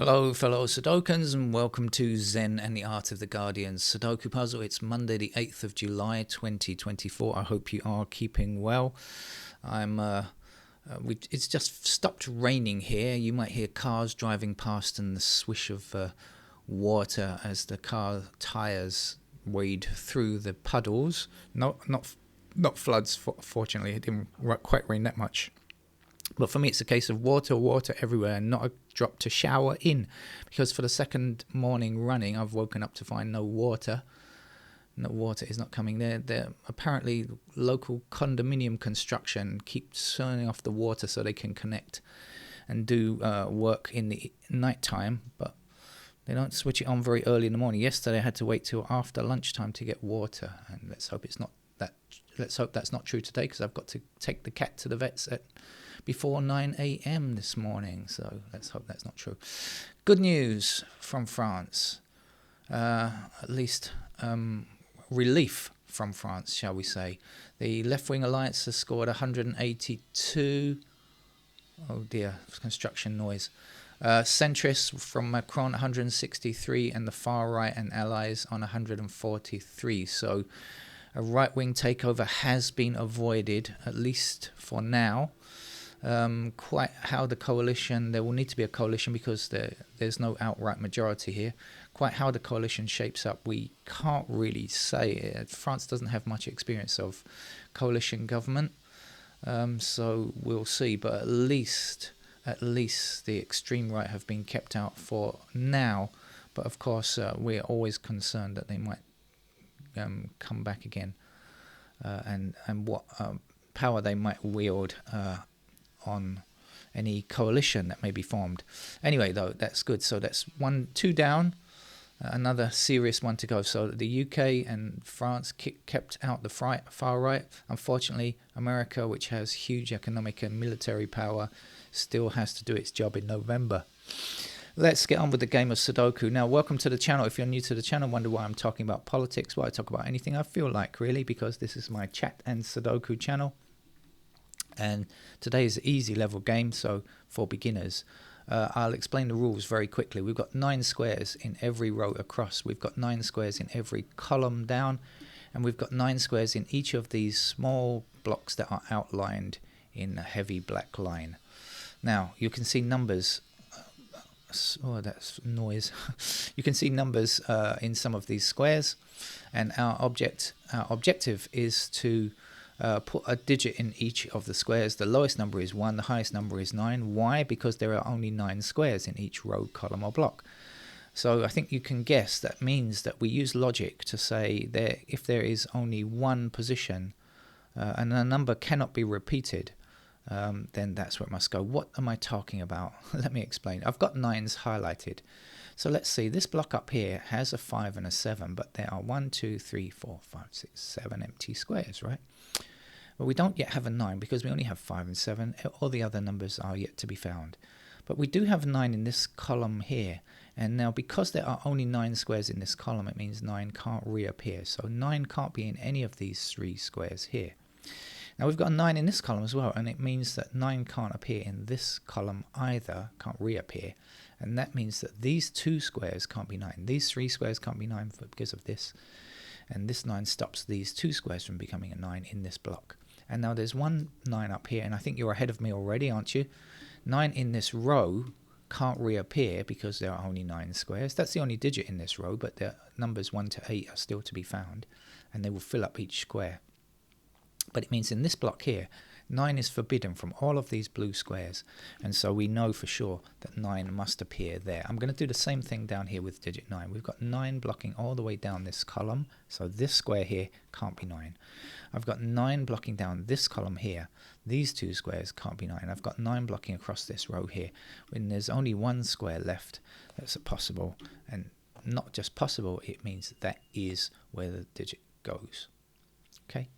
Hello fellow Sudokans and welcome to Zen and the Art of the Guardian Sudoku Puzzle. It's Monday the 8th of July 2024. I hope you are keeping well. It's just stopped raining here. You might hear cars driving past and the swish of water as the car tyres wade through the puddles. Not floods, fortunately. It didn't quite rain that much. But for me, it's a case of water everywhere and not a drop to shower in. Because for the second morning running, I've woken up to find no water. No water is not coming there. Apparently, local condominium construction keeps turning off the water so they can connect and do work in the night time. But they don't switch it on very early in the morning. Yesterday, I had to wait till after lunchtime to get water. And let's hope that's not true today, because I've got to take the cat to the vets before 9 a.m. this morning, so let's hope that's not true. Good news from France, at least relief from France, shall we say. The left-wing alliance has scored 182. Oh dear, construction noise. Centrists from Macron 163, and the far right and allies on 143. So a right-wing takeover has been avoided, at least for now. Quite how the coalition, there will need to be a coalition because there's no outright majority here. Quite how the coalition shapes up, we can't really say. France doesn't have much experience of coalition government, so we'll see. But at least the extreme right have been kept out for now. But of course, we're always concerned that they might come back again, and what power they might wield on any coalition that may be formed. Anyway, though, that's good. So that's two down, another serious one to go. So the UK and France kept out the far right. Unfortunately, America, which has huge economic and military power, still has to do its job in November. Let's get on with the game of Sudoku. Now, welcome to the channel. If you're new to the channel, wonder why I'm talking about politics. Well, I talk about anything I feel like, really, because this is my chat and Sudoku channel. And today is an easy level game, so for beginners. I'll explain the rules very quickly. We've got 9 squares in every row across. We've got 9 squares in every column down. And we've got 9 squares in each of these small blocks that are outlined in a heavy black line. Now, you can see numbers. Oh, that's noise. You can see numbers in some of these squares. And our objective is to put a digit in each of the squares. The lowest number is 1, the highest number is 9. Why? Because there are only 9 squares in each row, column or block. So I think you can guess that means that we use logic to say that if there is only one position and a number cannot be repeated, then that's where it must go. What am I talking about? Let me explain. I've got 9s highlighted. So let's see, this block up here has a 5 and a 7, but there are 1, 2, 3, 4, 5, 6, 7 empty squares, right? But we don't yet have a 9 because we only have 5 and 7. All the other numbers are yet to be found. But we do have 9 in this column here. And now because there are only 9 squares in this column, it means 9 can't reappear. So 9 can't be in any of these 3 squares here. Now we've got a 9 in this column as well, and it means that 9 can't appear in this column either, can't reappear. And that means that these 2 squares can't be 9. These 3 squares can't be 9 because of this. And this 9 stops these 2 squares from becoming a 9 in this block. And now there's one 9 up here, and I think you're ahead of me already, aren't you? 9 in this row can't reappear because there are only 9 squares. That's the only digit in this row, but the numbers 1 to 8 are still to be found, and they will fill up each square. But it means in this block here, 9 is forbidden from all of these blue squares. And so we know for sure that 9 must appear there. I'm going to do the same thing down here with digit 9. We've got 9 blocking all the way down this column. So this square here can't be 9. I've got 9 blocking down this column here. These 2 squares can't be 9. I've got 9 blocking across this row here. When there's only 1 square left, that's a possible. And not just possible, it means that is where the digit goes. Okay.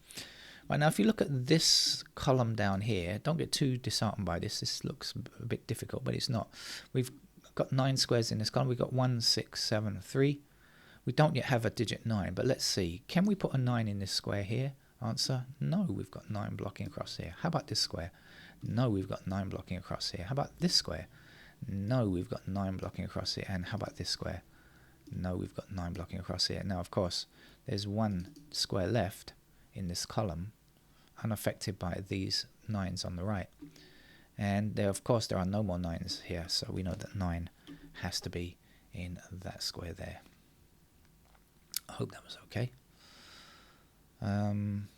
Right, now if you look at this column down here, don't get too disheartened by this. This looks a bit difficult, but it's not. We've got 9 squares in this column. We've got 1, 6, 7, 3. We don't yet have a digit 9, but let's see. Can we put a 9 in this square here? Answer, no, we've got 9 blocking across here. How about this square? No, we've got 9 blocking across here. How about this square? No, we've got 9 blocking across here. And how about this square? No, we've got 9 blocking across here. Now, of course, there's 1 square left in this column, unaffected by these 9s on the right. And there, of course, there are no more 9s here, so we know that 9 has to be in that square there. I hope that was okay. And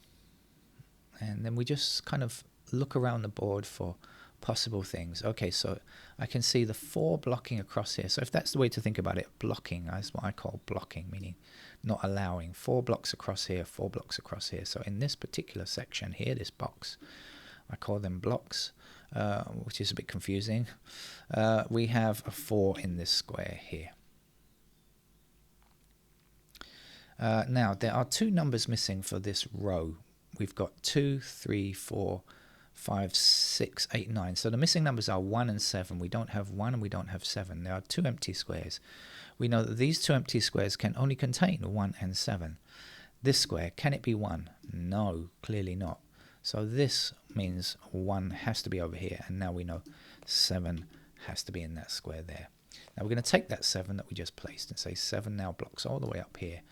then we just kind of look around the board for possible things. Okay, so I can see the 4 blocking across here. So if that's the way to think about it, blocking is what I call blocking, meaning not allowing. 4 blocks across here, 4 blocks across here. So in this particular section here, this box, I call them blocks, which is a bit confusing. We have a 4 in this square here. Now, there are 2 numbers missing for this row. We've got 2, 3, 4, 5, 6, 8, 9. So the missing numbers are 1 and 7. We don't have 1 and we don't have 7. There are 2 empty squares. We know that these 2 empty squares can only contain 1 and 7. This square, can it be 1? No, clearly not. So this means 1 has to be over here. And now we know 7 has to be in that square there. Now we're going to take that 7 that we just placed and say 7 now blocks all the way up here.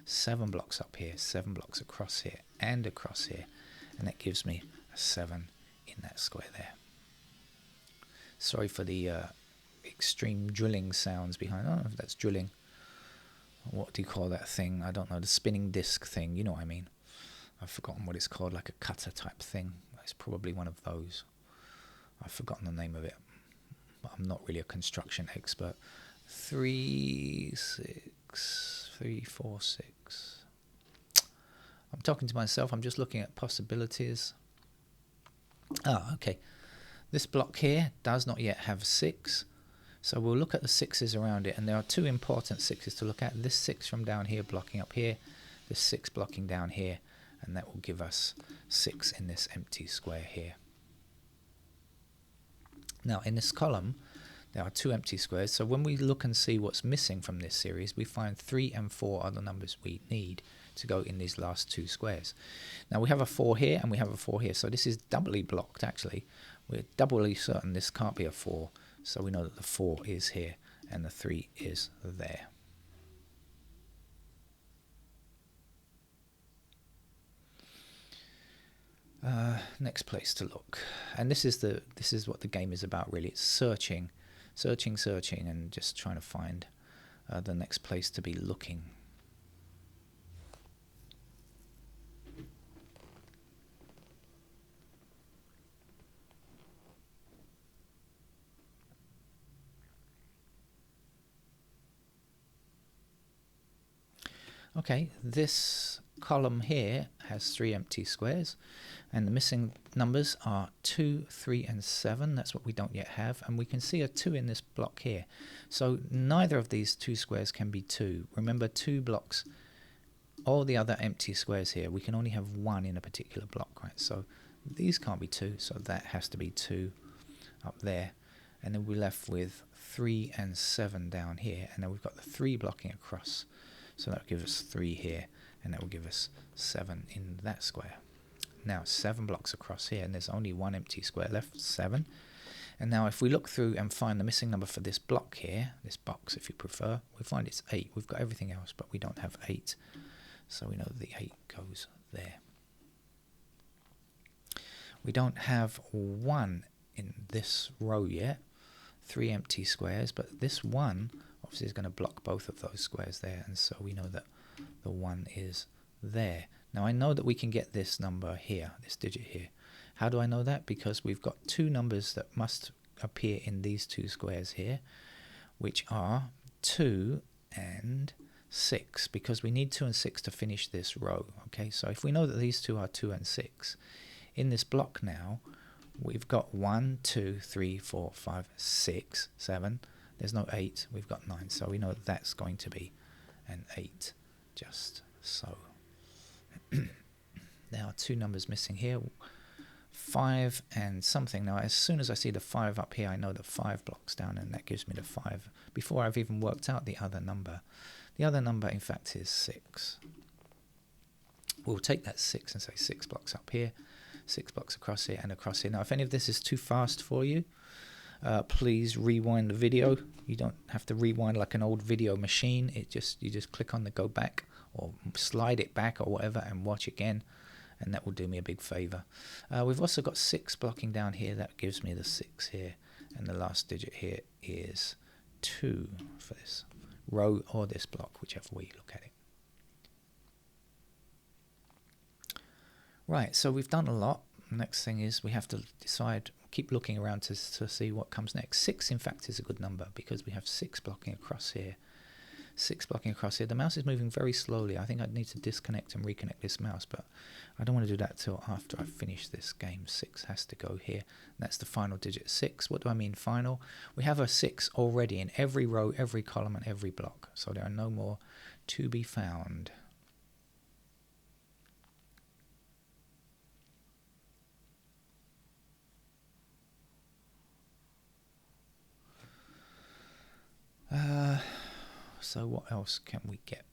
7 blocks up here, 7 blocks across here and across here, and that gives me a 7 in that square there. Sorry for the extreme drilling sounds behind. I don't know if that's drilling. What do you call that thing? I don't know, the spinning disc thing, you know what I mean. I've forgotten what it's called, like a cutter type thing. It's probably one of those. I've forgotten the name of it. But I'm not really a construction expert. 3, 6, 3, 4, 6. I'm talking to myself. I'm just looking at possibilities. Okay. This block here does not yet have 6. So we'll look at the 6s around it. And there are 2 important 6s to look at. This 6 from down here blocking up here. This 6 blocking down here. And that will give us 6 in this empty square here. Now in this column, there are 2 empty squares. So when we look and see what's missing from this series, we find 3 and 4 are the numbers we need to go in these last 2 squares. Now we have a 4 here and we have a 4 here. So this is doubly blocked actually. We're doubly certain this can't be a 4. So we know that the 4 is here and the 3 is there. Next place to look. And this is what the game is about really. It's searching, and just trying to find the next place to be looking. Okay, this column here has 3 empty squares, and the missing numbers are 2, 3, and 7. That's what we don't yet have, and we can see a 2 in this block here. So neither of these 2 squares can be 2. Remember, 2 blocks, all the other empty squares here, we can only have 1 in a particular block, right? So these can't be 2, so that has to be 2 up there. And then we're left with 3 and 7 down here, and then we've got the 3 blocking across. So that will give us 3 here, and that will give us 7 in that square. Now 7 blocks across here, and there's only 1 empty square left, 7. And now if we look through and find the missing number for this block here, this box if you prefer, we find it's 8. We've got everything else, but we don't have 8. So we know that the 8 goes there. We don't have 1 in this row yet, 3 empty squares, but this 1 obviously is going to block both of those squares there, and so we know that the 1 is there. Now I know that we can get this number here, this digit here. How do I know that? Because we've got 2 numbers that must appear in these 2 squares here, which are 2 and 6, because we need 2 and 6 to finish this row. Okay, so if we know that these 2 are 2 and 6, in this block now, we've got 1, 2, 3, 4, 5, 6, 7. There's no 8, we've got 9, so we know that that's going to be an 8, just so. There are 2 numbers missing here, 5 and something. Now as soon as I see the 5 up here, I know that 5 blocks down, and that gives me the 5 before I've even worked out the other number. The other number in fact is 6. We'll take that 6 and say 6 blocks up here, 6 blocks across here and across here. Now if any of this is too fast for you, Please rewind the video. You don't have to rewind like an old video machine. You just click on the go back or slide it back or whatever and watch again, and that will do me a big favor. We've also got 6 blocking down here. That gives me the 6 here, and the last digit here is 2 for this row or this block, whichever way you look at it. Right, so we've done a lot. Next thing is we have to decide, keep looking around to see what comes next. 6, in fact, is a good number because we have 6 blocking across here. 6 blocking across here. The mouse is moving very slowly. I think I'd need to disconnect and reconnect this mouse, but I don't want to do that till after I finish this game. 6 has to go here. That's the final digit, 6. What do I mean final? We have a 6 already in every row, every column, and every block, so there are no more to be found. So what else can we get?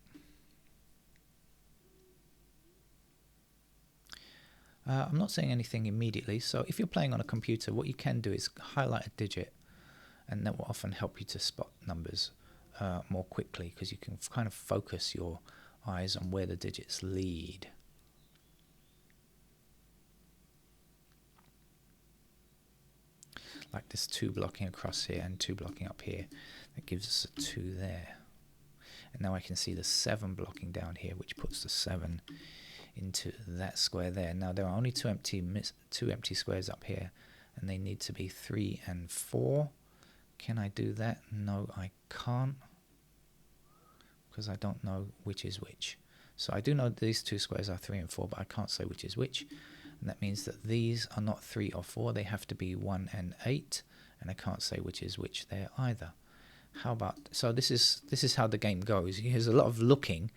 I'm not saying anything immediately, so if you're playing on a computer, what you can do is highlight a digit, and that will often help you to spot numbers more quickly, because you can kind of focus your eyes on where the digits lead. Like this 2 blocking across here and 2 blocking up here. That gives us a 2 there. And now I can see the 7 blocking down here, which puts the 7 into that square there. Now there are only two empty squares up here, and they need to be 3 and 4. Can I do that? No, I can't, because I don't know which is which. So I do know these 2 squares are 3 and 4, but I can't say which is which. And that means that these are not 3 or 4, they have to be 1 and 8, and I can't say which is which there either. How about, so this is how the game goes. There's a lot of looking,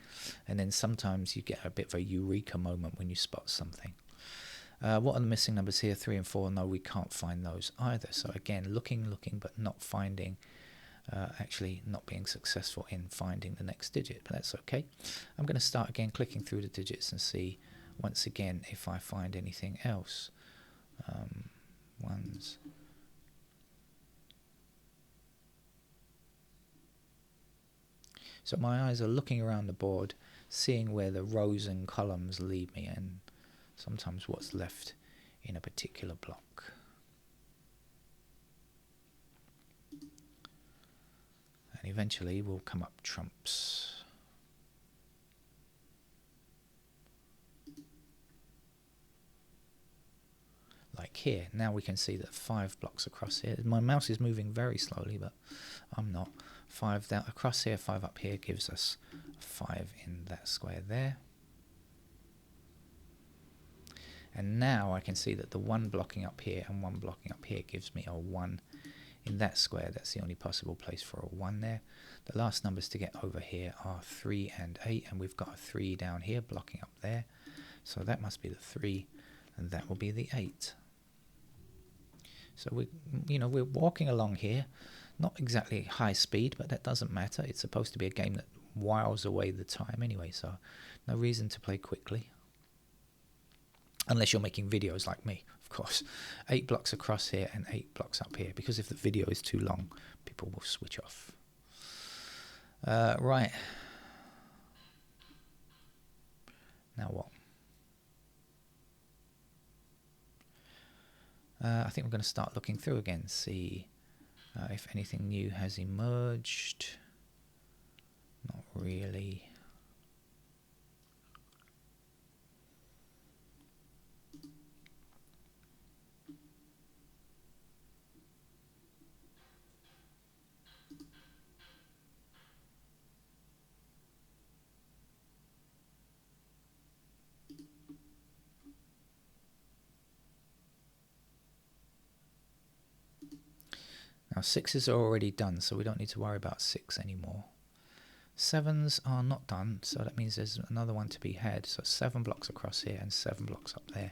and then sometimes you get a bit of a eureka moment when you spot something. What are the missing numbers here? 3 and 4. No, we can't find those either. So again, looking, but not finding, actually not being successful in finding the next digit, but that's okay. I'm going to start again clicking through the digits and see once again if I find anything else. Ones. So my eyes are looking around the board, seeing where the rows and columns lead me, and sometimes what's left in a particular block. And eventually will come up trumps. Like here, now we can see that 5 blocks across here. My mouse is moving very slowly, but I'm not. 5 down across here, 5 up here gives us 5 in that square there. And now I can see that the 1 blocking up here and 1 blocking up here gives me a 1 in that square. That's the only possible place for a 1 there. The last numbers to get over here are 3 and 8, and we've got a 3 down here blocking up there. So that must be the 3, and that will be the 8. So we're walking along here. Not exactly high speed, but that doesn't matter. It's supposed to be a game that whiles away the time anyway, so no reason to play quickly. Unless you're making videos like me, of course. 8 blocks across here and 8 blocks up here, because if the video is too long, people will switch off. Right. Now what? I think we're going to start looking through again, see if anything new has emerged. Not really. Now 6s are already done, so we don't need to worry about 6 anymore. 7s are not done, so that means there's another one to be had. So 7 blocks across here and 7 blocks up there.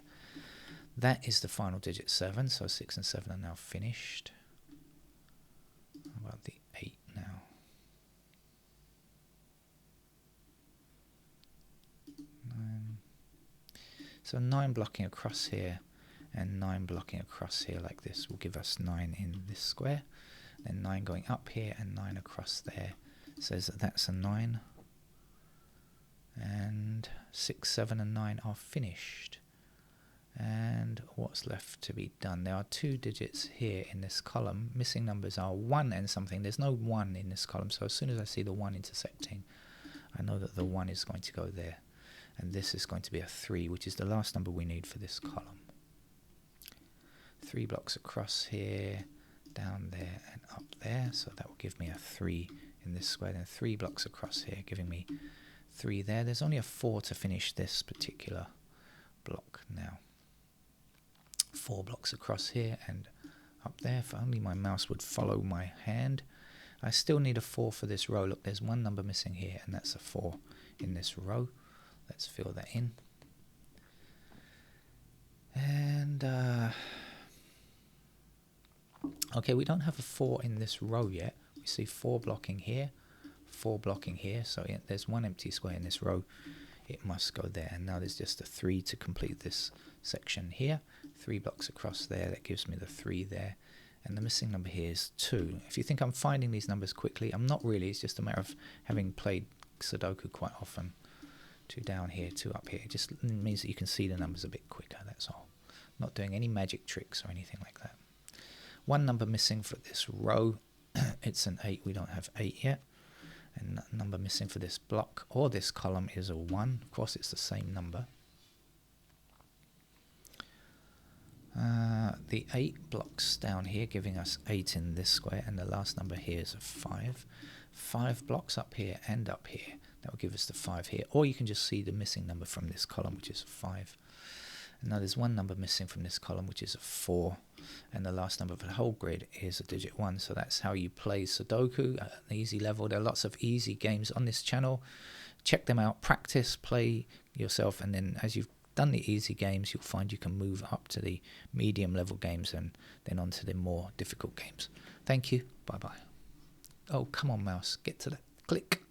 That is the final digit 7, so 6 and 7 are now finished. How about the 8 now? 9. So 9 blocking across here and 9 blocking across here like this will give us 9 in this square. Then 9 going up here and 9 across there says that that's a 9. And 6, 7 and 9 are finished. And what's left to be done? There are 2 digits here in this column. Missing numbers are 1 and something. There's no 1 in this column, so as soon as I see the 1 intersecting, I know that the 1 is going to go there. And this is going to be a 3, which is the last number we need for this column. 3 blocks across here, down there and up there, so that will give me a 3 in this square. Then 3 blocks across here, giving me 3 there. There's only a 4 to finish this particular block now. 4 blocks across here and up there. If only my mouse would follow my hand. I still need a 4 for this row. Look, there's 1 number missing here, and that's a 4 in this row. Let's fill that in. And okay, we don't have a 4 in this row yet. We see 4 blocking here, 4 blocking here. So there's 1 empty square in this row. It must go there. And now there's just a 3 to complete this section here. 3 blocks across there. That gives me the 3 there. And the missing number here is 2. If you think I'm finding these numbers quickly, I'm not really. It's just a matter of having played Sudoku quite often. 2 down here, 2 up here. It just means that you can see the numbers a bit quicker, that's all. Not doing any magic tricks or anything like that. 1 number missing for this row. It's an 8. We don't have 8 yet. And number missing for this block or this column is a 1. Of course, it's the same number. The 8 blocks down here, giving us 8 in this square, and the last number here is a 5. 5 blocks up here and up here. That will give us the 5 here. Or you can just see the missing number from this column, which is a 5. And now there's 1 number missing from this column, which is a 4. And the last number for the whole grid is a digit 1. So that's how you play Sudoku at an easy level. There are lots of easy games on this channel. Check them out, practice, play yourself, and then as you've done the easy games, you'll find you can move up to the medium level games and then on to the more difficult games. Thank you. Bye-bye. Oh, come on, mouse. Get to the click.